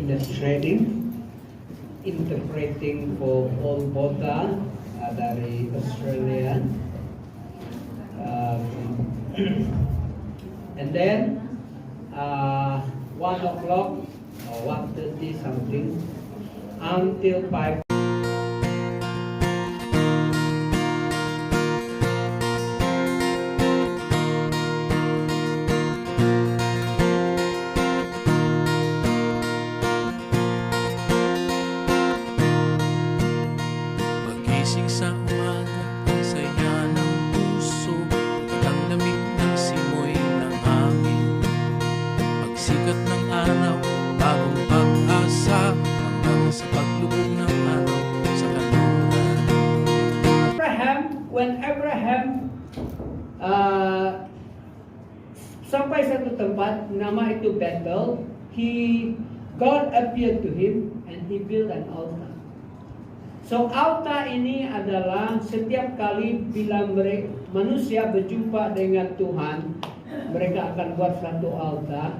in the trading, interpreting for Paul Bota dari Australia. And then 1 o'clock or 1:30 something until 5. Pagising sa umaga, ang saya ng puso, ang lamig ng simoy ng hangin. Pagsikat ng araw, bagong pag-asa, hanggang sa paglubog ng araw sa kanluran. When Abraham sampai satu tempat, nama itu Bethel, God appeared to him and he built an altar. So altar ini adalah setiap kali bila manusia berjumpa dengan Tuhan, mereka akan buat satu altar.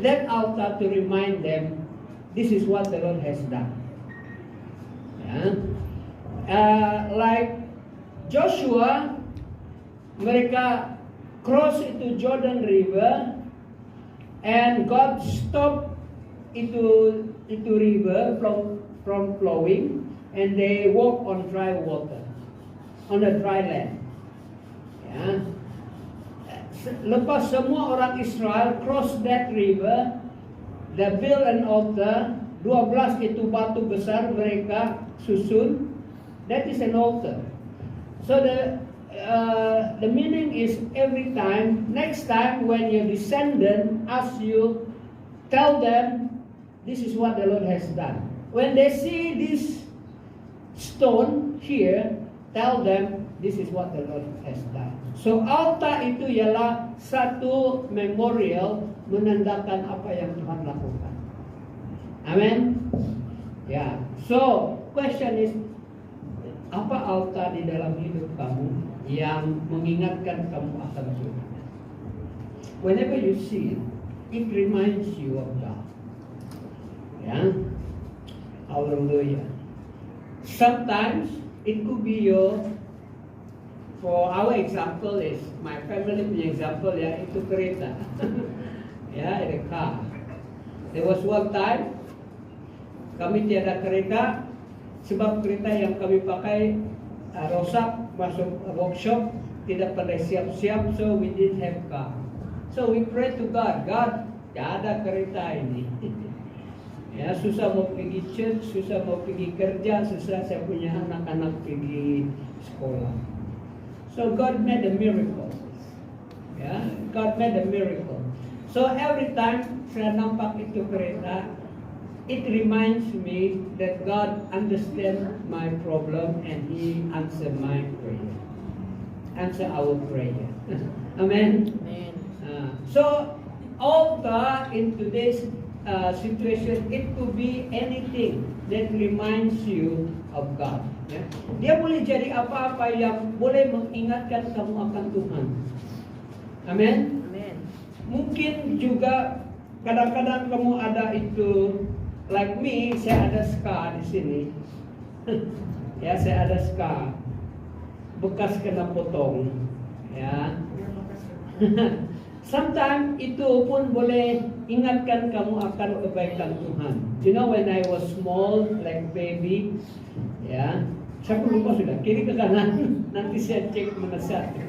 That altar to remind them, this is what the Lord has done. Like Joshua, mereka cross itu Jordan River, and God stopped itu river from flowing, and they walk on dry water, on a dry land. Ya. Lepas semua orang Israel cross that river, they build an altar. 12 itu batu besar mereka susun. That is an altar. So the meaning is every time, next time when your descendant asks you, tell them this is what the Lord has done. When they see this stone here, tell them this is what the Lord has done. So altar itu ialah satu memorial menandakan apa yang Tuhan lakukan. Amen. Ya. So question is, apa altar di dalam hidup kamu yang mengingatkan kamu akan Tuhan? Whenever you see it, it reminds you of God. Ya. Hallelujah. Sometimes it could be for our example is, my family punya example ya, itu kereta. Ya, the car. There was one time, kami tiada kereta, sebab kereta yang kami pakai rosak, masuk workshop, tidak pernah siap-siap, so we didn't have car. So we pray to God, God, tidak ada kereta ini. Ya, susah mau pergi church, susah mau pergi kerja, susah saya punya anak-anak pergi sekolah. So God made a miracle. Ya, God made a miracle. So every time saya nampak itu kereta, it reminds me that God understands my problem and He answers my prayer. Answer our prayer. Amen. Amen. So altar in today's situation, it could be anything that reminds you of God. Ya. Dia boleh jadi apa-apa yang boleh mengingatkan kamu akan Tuhan. Amen. Amen. Mungkin juga kadang-kadang kamu ada itu, like me, saya ada scar di sini. Ya, saya ada scar, bekas kena potong. Ya. Sometimes itu pun boleh ingatkan kamu akan kebaikan Tuhan. You know, when I was small, like baby, ya, saya pun lupa sudah, kiri ke kanan, nanti saya cek mana satu.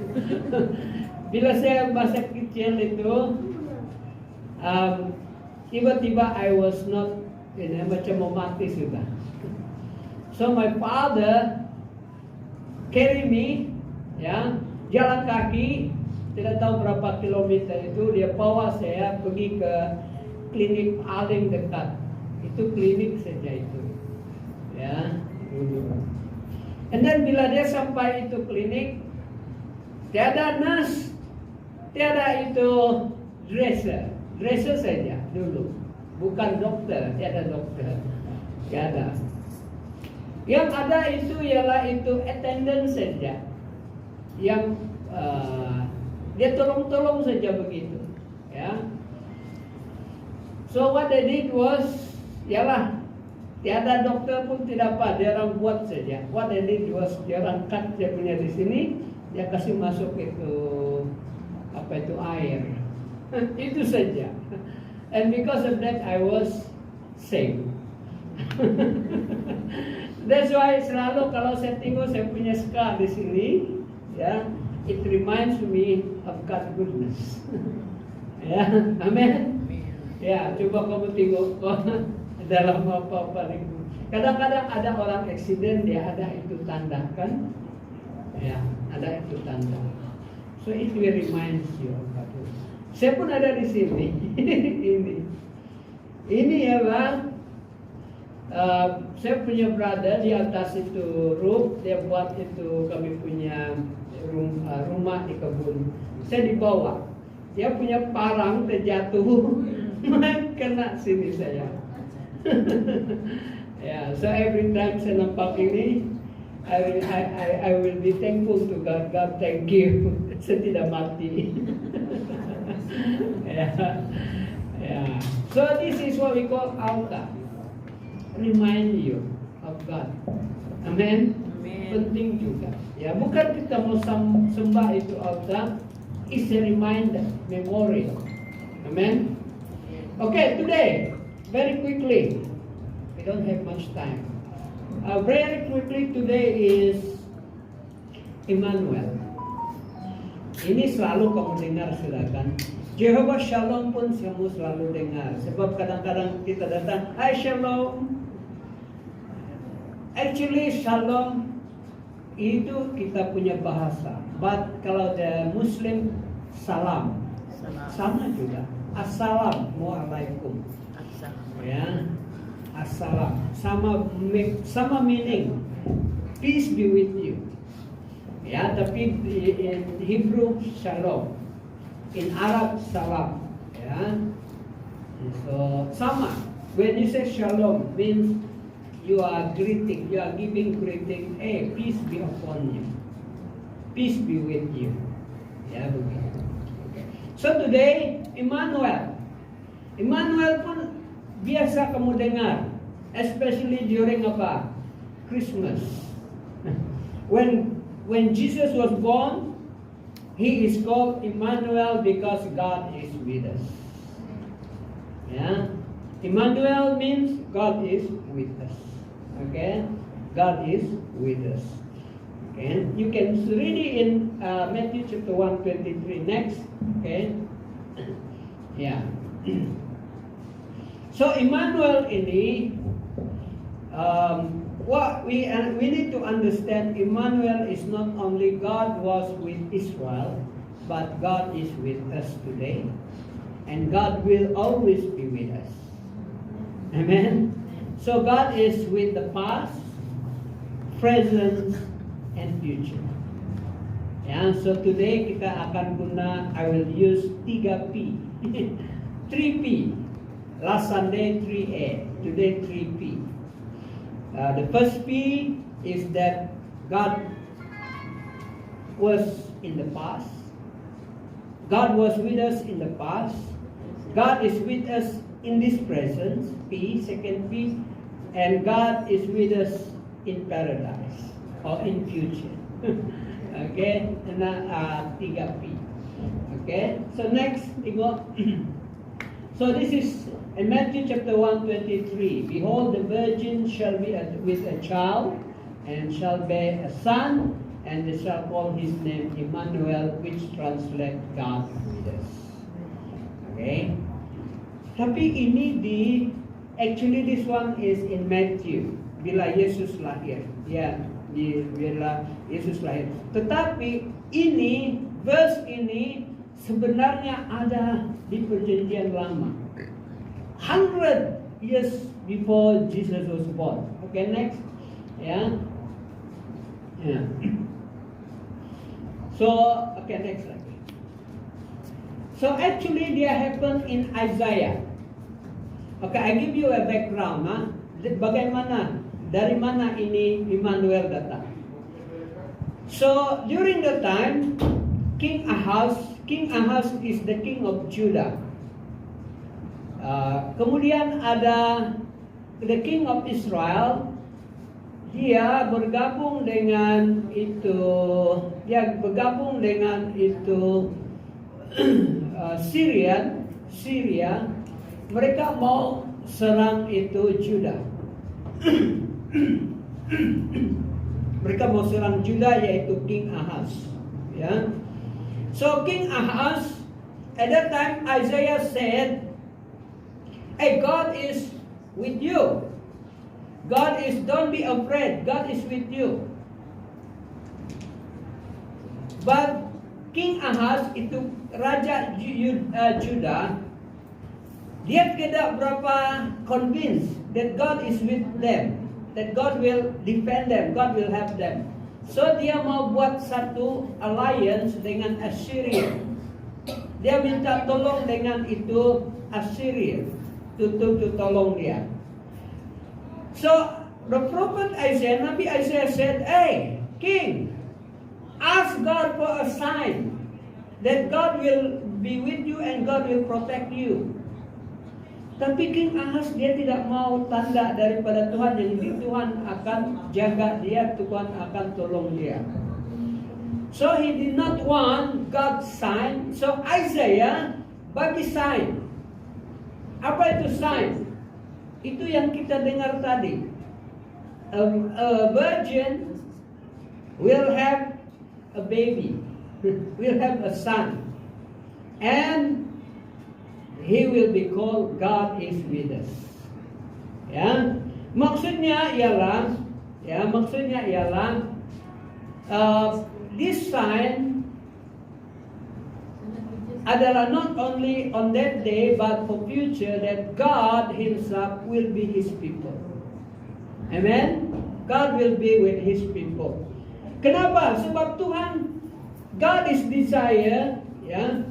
Bila saya masa kecil itu, tiba-tiba I was not, macam mau mati sudah. So my father carry me, ya, jalan kaki. Tidak tahu berapa kilometer itu, dia bawa saya pergi ke klinik paling dekat. Itu klinik saja itu. Ya, dulu. And then bila dia sampai itu klinik, tiada nurse, tiada itu dresser saja dulu. Bukan dokter, tiada dokter. Tiada. Yang ada itu ialah itu attendant saja. Yang dia tolong-tolong saja begitu, ya. So what they did was Yalah, tiada dokter pun tidak apa, dia orang buat saja. What they did was dia orang cut dia punya di sini, dia kasih masuk itu air. Itu saja. And because of that I was saved. That's why selalu kalau saya tengok saya punya scar di sini, ya, it reminds me of God's goodness. Ya, amin. Ya, coba kamu tengok dalam apa-apa. Kadang-kadang ada orang accident, dia ada itu tanda kan? Ya, ada itu tanda. So it will remind you of God. Saya pun ada di sini. Ini ya bang. Saya punya brother di atas itu roof, dia buat itu kami punya rumah di kebun. Saya di bawah, dia punya parang terjatuh, kena sini saya. Ya, so every time saya nampak ini, I will be thankful to God. God, thank you. Saya tidak mati. Yeah. So this is what we call altar. Remind you of God. Amen. Penting juga. Ya, bukan kita mau sembah itu altar, it's a reminder, memorial. Amen. Okay, today, very quickly, we don't have much time. Very quickly today is Emmanuel. Ini selalu kamu dengar silakan. Jehovah Shalom pun kamu selalu dengar. Sebab kadang-kadang kita datang, Hai Shalom. Actually Shalom itu kita punya bahasa. But kalau the Muslim salam. Sama juga. Assalamualaikum. Ya. Assalam. Sama meaning. Peace be with you. Ya, tapi in Hebrew Shalom. In Arab salam. Ya. So sama. When you say Shalom means you are greeting, you are giving greeting. Hey, peace be upon you. Peace be with you. Ya, begitu. Okay. So today, Emmanuel. Emmanuel pun biasa kamu dengar, especially during apa? Christmas. When Jesus was born, he is called Emmanuel because God is with us. Yeah, Emmanuel means God is with us. Okay, God is with us. Okay, you can read it in Matthew chapter 1:23 next. Okay, yeah. So Emmanuel ini, what we need to understand, Emmanuel is not only God was with Israel, but God is with us today, and God will always be with us. Amen. So God is with the past, present, and future. Yeah, so today kita akan guna, I will use 3P. 3P. Last Sunday 3A. Today 3P. The first P is that God was in the past. God was with us in the past. God is with us in this present. P, second P. And God is with us in paradise or in future. Okay, and 3P. Okay, so next, so this is in Matthew chapter 1:23. Behold, the virgin shall be with a child, and shall bear a son, and they shall call his name Emmanuel, which translates God with us. Okay. Tapi ini actually this one is in Matthew. Bila Yesus lahir, ya, bila Yesus lahir. Tetapi ini verse ini sebenarnya ada di Perjanjian Lama. 100 years before Jesus was born. Okay, next. Yeah. So, okay, next slide. So actually, they happen in Isaiah. Okay, I give you a background. Bagaimana, dari mana ini Emmanuel datang? So during the time, King Ahaz is the king of Judah. Kemudian ada the king of Israel, dia bergabung dengan itu, Syria, mereka mau serang itu Juda. Mereka mau serang Juda, yaitu King Ahaz. Ya. So King Ahaz, at that time Isaiah said, "Hey, God is with you. Don't be afraid. God is with you." But King Ahaz, itu raja Juda, dia tidak berapa convinced that God is with them, that God will defend them, God will help them. So dia mau buat satu alliance dengan Assyria. Dia minta tolong dengan itu Assyria, to tolong dia. So the prophet Isaiah, Nabi Isaiah said, "Hey, king, ask God for a sign that God will be with you and God will protect you." Tapi King Ahaz dia tidak mau tanda daripada Tuhan, yang Tuhan akan jaga dia, Tuhan akan tolong dia. So he did not want God's sign. So Isaiah bagi sign. Apa itu sign? Itu yang kita dengar tadi. A virgin will have a baby, will have a son, and he will be called God is with us. Ya, maksudnya ialah, this sign adalah not only on that day but for future, that God Himself will be His people. Amen. God will be with His people. Kenapa? Sebab Tuhan, God is desire, ya.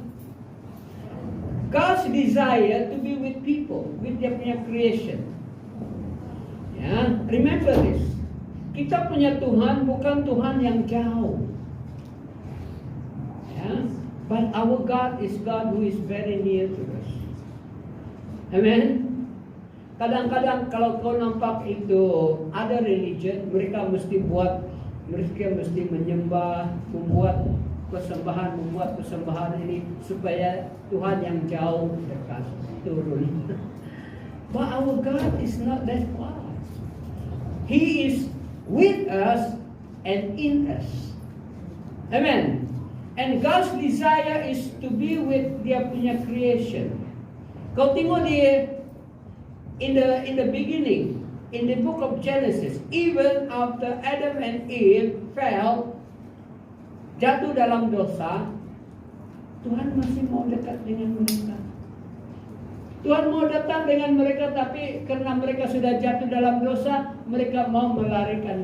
God's desire to be with people, with Dia punya creation. Ya, remember this. Kita punya Tuhan bukan Tuhan yang jauh. Ya, but our God is God who is very near to us. Amen. Kadang-kadang kalau kau nampak itu ada religion, mereka mesti menyembah, membuat persembahan ini supaya Tuhan yang jauh dekat turun. But our God is not that far. He is with us and in us. Amen. And God's desire is to be with Dia punya creation. Kau tengok dia in the beginning, in the book of Genesis, even after Adam and Eve fell, jatuh dalam dosa, Tuhan masih mau dekat dengan mereka. Tuhan mau datang dengan mereka, tapi karena mereka sudah jatuh dalam dosa, mereka mau melarikan diri.